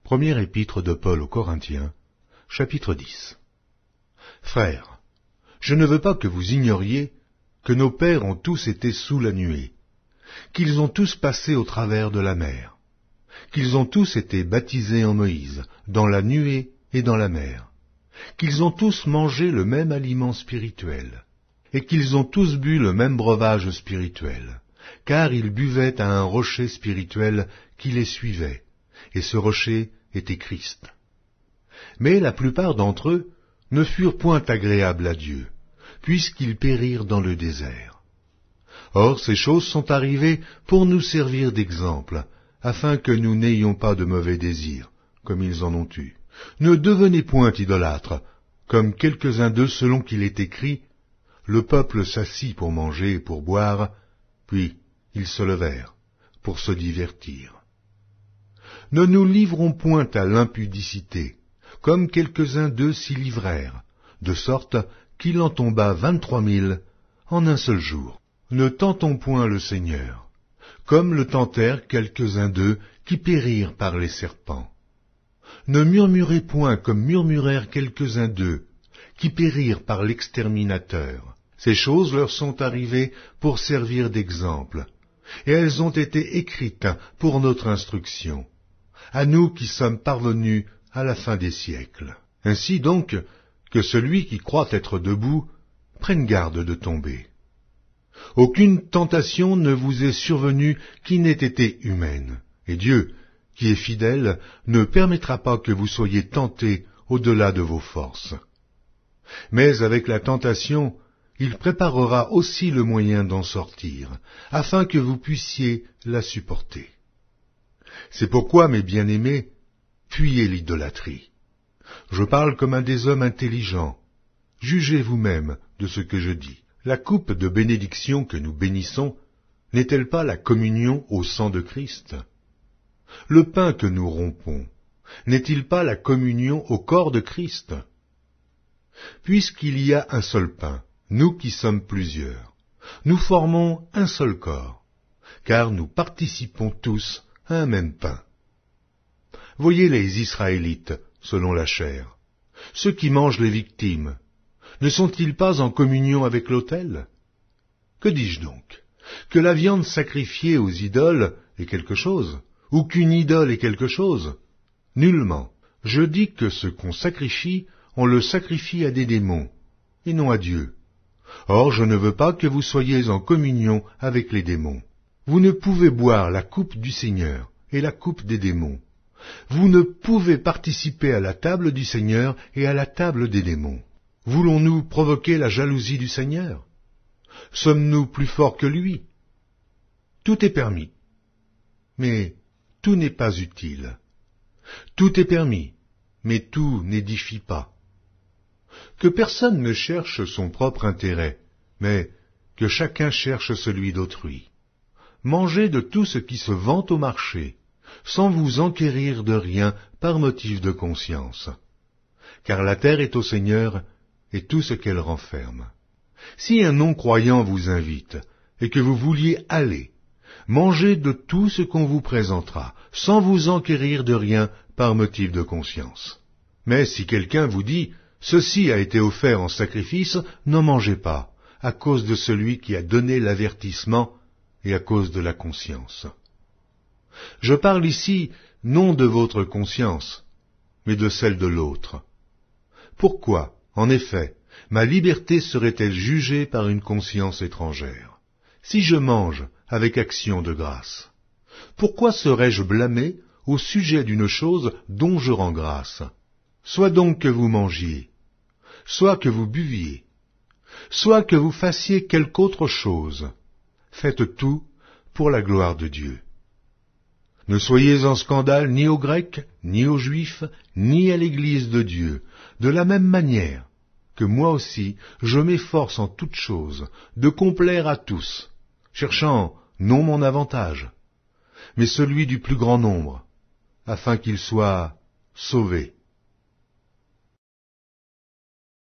Première épître de Paul aux Corinthiens, chapitre 10. Frères, je ne veux pas que vous ignoriez que nos pères ont tous été sous la nuée, qu'ils ont tous passé au travers de la mer, qu'ils ont tous été baptisés en Moïse, dans la nuée et dans la mer, qu'ils ont tous mangé le même aliment spirituel, et qu'ils ont tous bu le même breuvage spirituel, car ils buvaient à un rocher spirituel qui les suivait, et ce rocher était Christ. Mais la plupart d'entre eux ne furent point agréables à Dieu, puisqu'ils périrent dans le désert. Or ces choses sont arrivées pour nous servir d'exemple, afin que nous n'ayons pas de mauvais désirs, comme ils en ont eu. Ne devenez point idolâtres, comme quelques-uns d'eux selon qu'il est écrit, le peuple s'assit pour manger et pour boire, puis ils se levèrent pour se divertir. Ne nous livrons point à l'impudicité, comme quelques-uns d'eux s'y livrèrent, de sorte qu'il en tomba 23 000 en un seul jour. Ne tentons point le Seigneur, comme le tentèrent quelques-uns d'eux qui périrent par les serpents. Ne murmurez point comme murmurèrent quelques-uns d'eux, qui périrent par l'exterminateur. Ces choses leur sont arrivées pour servir d'exemple, et elles ont été écrites pour notre instruction, à nous qui sommes parvenus à la fin des siècles. Ainsi donc, que celui qui croit être debout prenne garde de tomber. Aucune tentation ne vous est survenue qui n'ait été humaine, et Dieu, qui est fidèle, ne permettra pas que vous soyez tentés au-delà de vos forces. Mais avec la tentation, il préparera aussi le moyen d'en sortir, afin que vous puissiez la supporter. C'est pourquoi, mes bien-aimés, fuyez l'idolâtrie. Je parle comme un des hommes intelligents. Jugez vous-même de ce que je dis. La coupe de bénédiction que nous bénissons n'est-elle pas la communion au sang de Christ? Le pain que nous rompons n'est-il pas la communion au corps de Christ? Puisqu'il y a un seul pain, nous qui sommes plusieurs, nous formons un seul corps, car nous participons tous à un même pain. Voyez les Israélites, selon la chair. Ceux qui mangent les victimes, ne sont-ils pas en communion avec l'autel? Que dis-je donc? Que la viande sacrifiée aux idoles est quelque chose, ou qu'une idole est quelque chose? Nullement. Je dis que ce qu'on sacrifie, on le sacrifie à des démons, et non à Dieu. Or je ne veux pas que vous soyez en communion avec les démons. Vous ne pouvez boire la coupe du Seigneur et la coupe des démons. Vous ne pouvez participer à la table du Seigneur et à la table des démons. Voulons-nous provoquer la jalousie du Seigneur? Sommes-nous plus forts que lui? Tout est permis, mais tout n'est pas utile. Tout est permis, mais tout n'édifie pas. Que personne ne cherche son propre intérêt, mais que chacun cherche celui d'autrui. Mangez de tout ce qui se vend au marché, sans vous enquérir de rien par motif de conscience. Car la terre est au Seigneur, et tout ce qu'elle renferme. Si un non-croyant vous invite, et que vous vouliez aller, mangez de tout ce qu'on vous présentera, sans vous enquérir de rien par motif de conscience. Mais si quelqu'un vous dit, ceci a été offert en sacrifice, n'en mangez pas, à cause de celui qui a donné l'avertissement et à cause de la conscience. Je parle ici non de votre conscience, mais de celle de l'autre. Pourquoi, en effet, ma liberté serait-elle jugée par une conscience étrangère? Si je mange avec action de grâce, pourquoi serais-je blâmé au sujet d'une chose dont je rends grâce? Soit donc que vous mangiez, soit que vous buviez, soit que vous fassiez quelque autre chose, faites tout pour la gloire de Dieu. Ne soyez en scandale ni aux Grecs, ni aux Juifs, ni à l'Église de Dieu, de la même manière que moi aussi je m'efforce en toutes choses de complaire à tous, cherchant non mon avantage, mais celui du plus grand nombre, afin qu'ils soient sauvés.